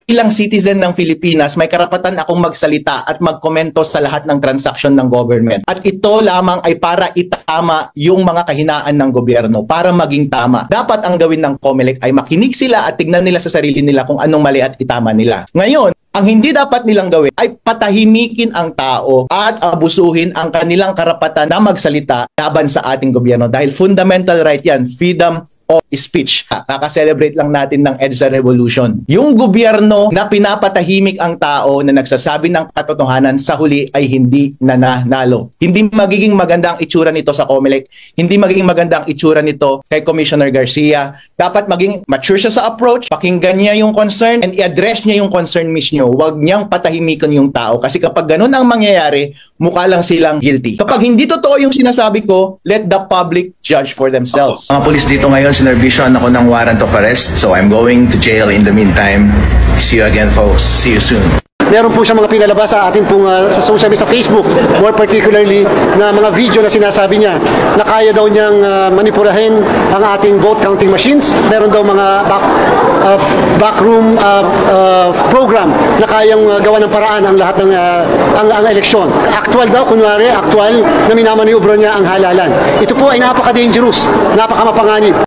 bilang citizen ng Pilipinas, may karapatan akong magsalita at magkomento sa lahat ng transaksyon ng government. At ito lamang ay para itama yung mga kahinaan ng gobyerno, para maging tama. Dapat ang gawin ng COMELEC ay makinig sila at tignan nila sa sarili nila kung anong mali at itama nila. Ngayon, ang hindi dapat nilang gawin ay patahimikin ang tao at abusuhin ang kanilang karapatan na magsalita laban sa ating gobyerno dahil fundamental right yan, freedom of speech. Kaka-celebrate lang natin ng EDSA Revolution. Yung gobyerno na pinapatahimik ang tao na nagsasabi ng katotohanan sa huli ay hindi nananalo. Hindi magiging maganda ang itsura nito sa COMELEC. Hindi magiging maganda ang itsura nito kay Commissioner Garcia. Dapat maging mature siya sa approach, pakinggan niya yung concern and i-address niya yung concern mismo. Huwag niyang patahimikan yung tao kasi kapag ganun ang mangyayari, mukha lang silang guilty. Kapag hindi totoo yung sinasabi ko, let the public judge for themselves. Mga pulis dito ngayon, sinervisyon ako ng warrant of arrest. So I'm going to jail in the meantime. See you again, folks. See you soon. Meron po siyang mga pinalabas sa ating pong sa social media, sa Facebook, more particularly na mga video na sinasabi niya na kaya daw niyang manipulahin ang ating vote counting machines. Meron daw mga backroom program na kayang gawa ng paraan ang lahat ng ang eleksyon. Actual daw, kunwari, actual na minamaniobra niya ang halalan. Ito po ay napaka-dangerous, napaka-mapanganib.